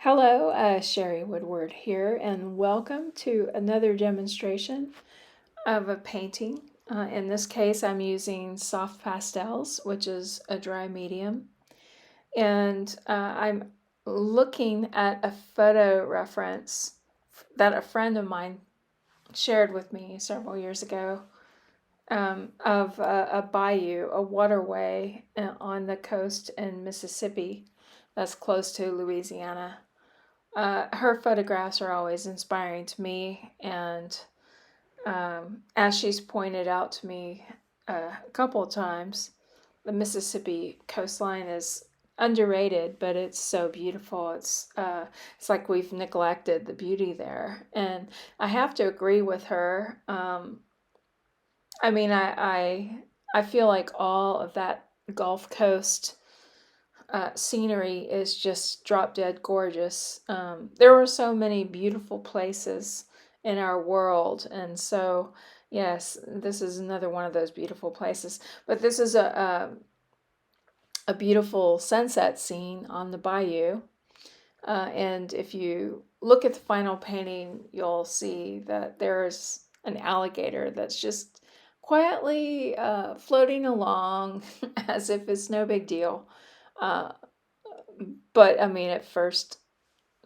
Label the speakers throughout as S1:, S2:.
S1: Hello, Sherry Woodward here, and welcome to another demonstration of a painting. In this case, I'm using soft pastels, which is a dry medium, and I'm looking at a photo reference that a friend of mine shared with me several years ago of a bayou, a waterway on the coast in Mississippi that's close to Louisiana. Her photographs are always inspiring to me, and as she's pointed out to me a couple of times, the Mississippi coastline is underrated, but it's so beautiful. It's like we've neglected the beauty there, and I have to agree with her. I mean, I feel like all of that Gulf Coast scenery is just drop dead gorgeous. There were so many beautiful places in our world, and so yes, this is another one of those beautiful places. But this is a beautiful sunset scene on the bayou, and if you look at the final painting, you'll see that there's an alligator that's just quietly floating along as if it's no big deal. Uh, but I mean, at first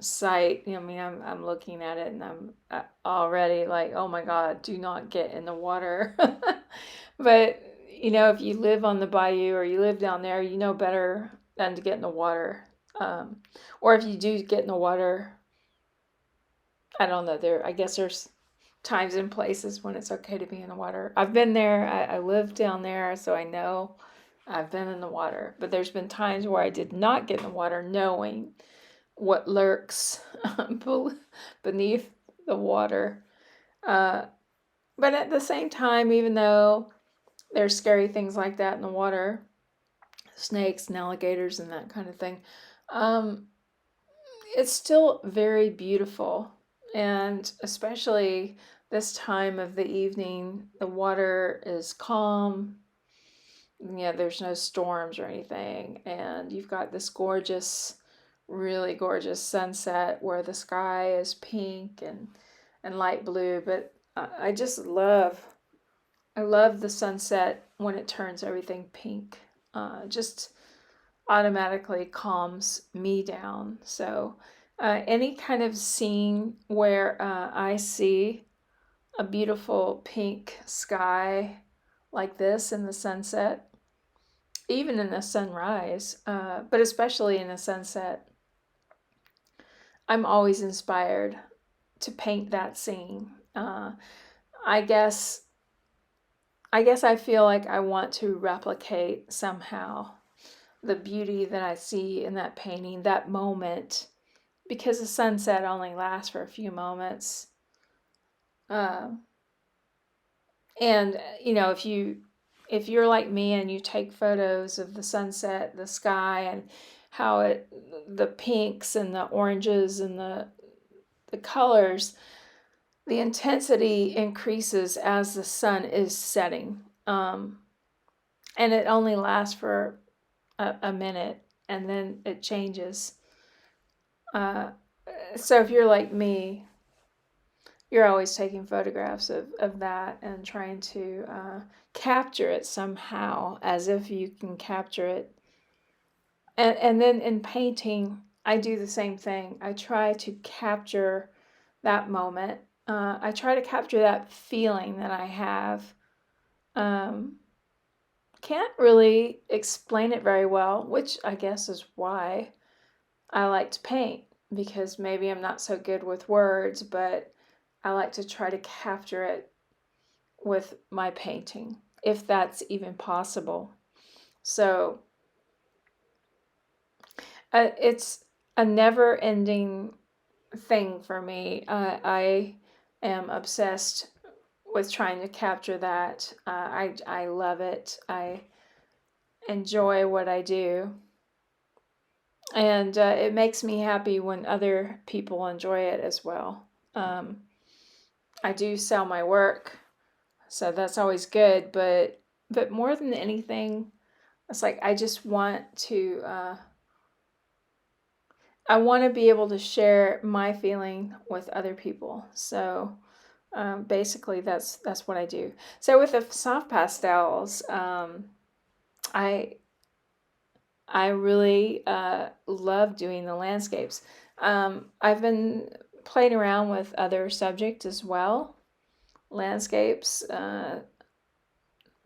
S1: sight, I mean, I'm looking at it and I'm already like, oh my God, do not get in the water. But if you live on the bayou or you live down there, you know better than to get in the water. Um, or if you do get in the water, I don't know. I guess there's times and places when it's okay to be in the water. I've been there. I live down there, so I know I've been in the water. But there's been times where I did not get in the water, knowing what lurks beneath the water. Uh, but at the same time, even though there's scary things like that in the water, snakes and alligators and that kind of thing, um, it's still very beautiful. And especially this time of the evening, the water is calm. Yeah, there's no storms or anything. And you've got this gorgeous, really gorgeous sunset where the sky is pink and light blue. But I love the sunset when it turns everything pink. Just automatically calms me down. So, any kind of scene where I see a beautiful pink sky like this in the sunset, even in the sunrise, but especially in the sunset, I'm always inspired to paint that scene. I guess I feel like I want to replicate somehow the beauty that I see in that painting, that moment, because the sunset only lasts for a few moments. Uh, and if you're like me and you take photos of the sunset, the sky, and how the pinks and the oranges and the colors, the intensity increases as the sun is setting. And it only lasts for a minute and then it changes. So if you're like me, you're always taking photographs of that and trying to capture it somehow as if you can capture it. And then in painting, I do the same thing. I try to capture that moment. I try to capture that feeling that I have. Can't really explain it very well, which I guess is why I like to paint, because maybe I'm not so good with words, but I like to try to capture it with my painting, if that's even possible. So it's a never ending thing for me. I am obsessed with trying to capture that. I love it. I enjoy what I do. And it makes me happy when other people enjoy it as well. I do sell my work, so that's always good. But more than anything, it's like I just want to. I want to be able to share my feeling with other people. So basically, that's what I do. So with the soft pastels, I I really love doing the landscapes. I've been playing around with other subjects as well. Landscapes,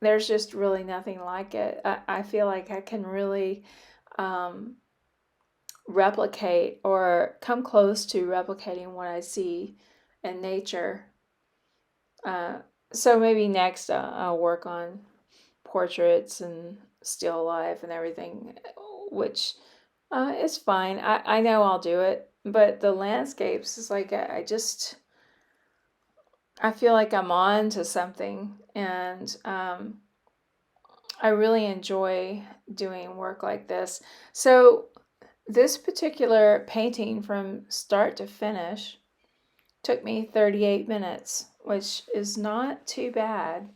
S1: there's just really nothing like it. I feel like I can really um, replicate or come close to replicating what I see in nature. Uh, so maybe next I'll work on portraits and still life and everything, which is fine. I know I'll do it, but the landscapes is like I feel like I'm on to something, and I really enjoy doing work like this. So this particular painting from start to finish took me 38 minutes, which is not too bad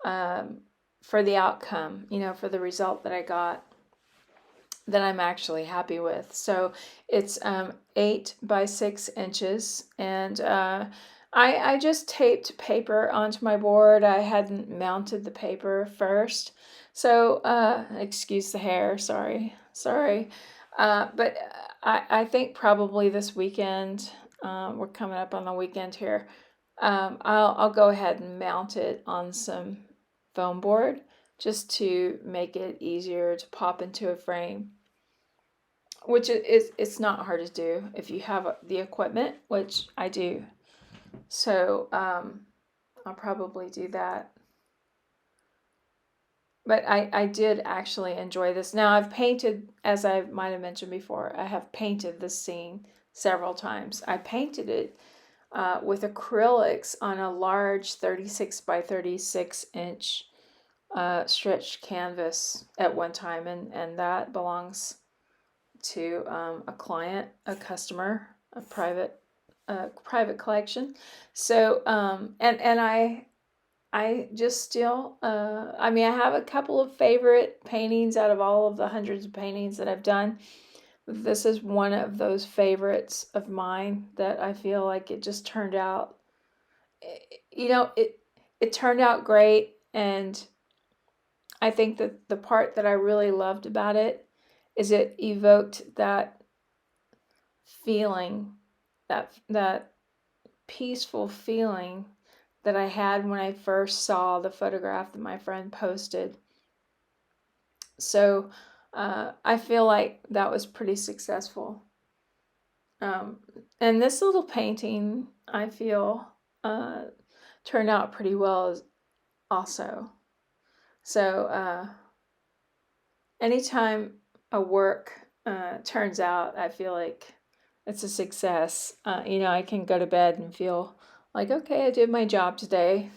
S1: um, for the outcome, for the result that I got, that I'm actually happy with. So it's 8 by 6 inches, and I just taped paper onto my board. I hadn't mounted the paper first, so excuse the hair. Sorry. But I think probably this weekend, we're coming up on the weekend here. I'll go ahead and mount it on some foam board just to make it easier to pop into a frame, which it's not hard to do if you have the equipment, which I do. So I'll probably do that. But I did actually enjoy this. Now I've painted, as I might have mentioned before, I have painted this scene several times. I painted it with acrylics on a large 36 by 36 inch stretched canvas at one time, and that belongs to a client, a customer, a private collection. So and I just still I mean, I have a couple of favorite paintings out of all of the hundreds of paintings that I've done. This is one of those favorites of mine that I feel like it just turned out, it turned out great. And I think that the part that I really loved about it is it evoked that feeling, that peaceful feeling that I had when I first saw the photograph that my friend posted. So I feel like that was pretty successful. And this little painting, I feel, turned out pretty well also. So anytime a work turns out, I feel like it's a success. I can go to bed and feel like, okay, I did my job today.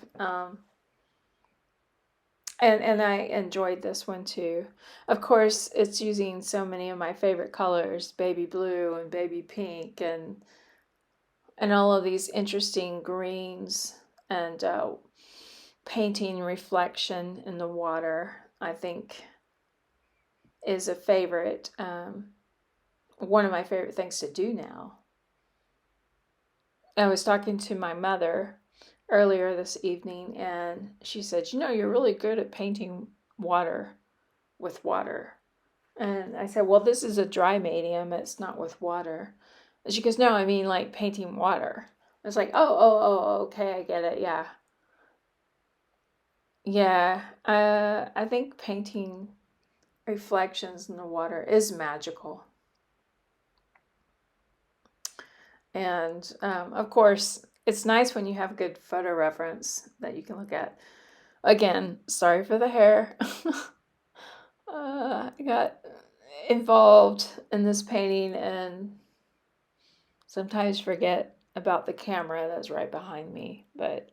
S1: And I enjoyed this one too. Of course, it's using so many of my favorite colors, baby blue and baby pink, and all of these interesting greens, and painting reflection in the water, I think, is a favorite, one of my favorite things to do now. I was talking to my mother earlier this evening, and she said, you're really good at painting water with water. And I said, well, this is a dry medium. It's not with water. And she goes, no, I mean like painting water. I was like, oh, okay, I get it. Yeah. Yeah. I think painting reflections in the water is magical. And of course, it's nice when you have good photo reference that you can look at. Again, sorry for the hair. I got involved in this painting and sometimes forget about the camera that's right behind me, but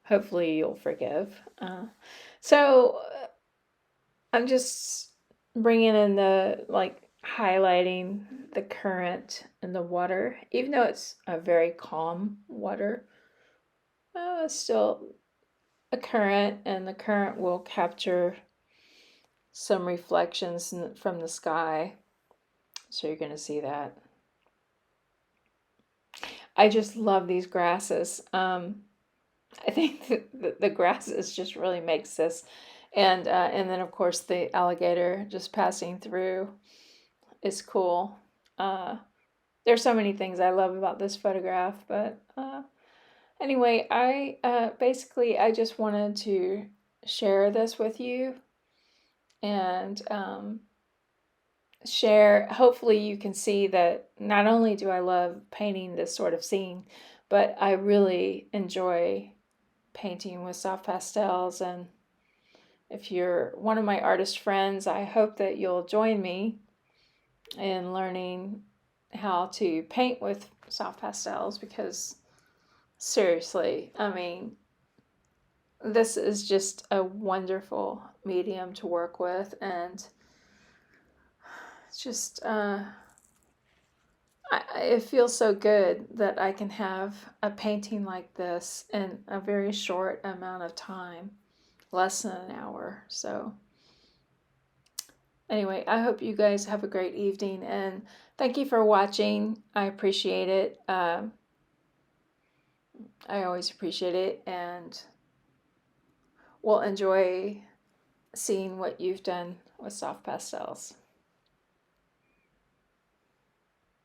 S1: hopefully you'll forgive. So I'm just bringing in the, highlighting the current in the water, even though it's a very calm water. It's still a current, and the current will capture some reflections from the sky. So you're going to see that. I just love these grasses. I think the grasses just really makes this. And then, of course, the alligator just passing through is cool. There's so many things I love about this photograph, but anyway, I just wanted to share this with you and share. Hopefully, you can see that not only do I love painting this sort of scene, but I really enjoy painting with soft pastels. And if you're one of my artist friends, I hope that you'll join me in learning how to paint with soft pastels, because seriously, I mean, this is just a wonderful medium to work with, and it's just it feels so good that I can have a painting like this in a very short amount of time, less than an hour. So anyway, I hope you guys have a great evening, and thank you for watching. I appreciate it. I always appreciate it, and we'll enjoy seeing what you've done with soft pastels.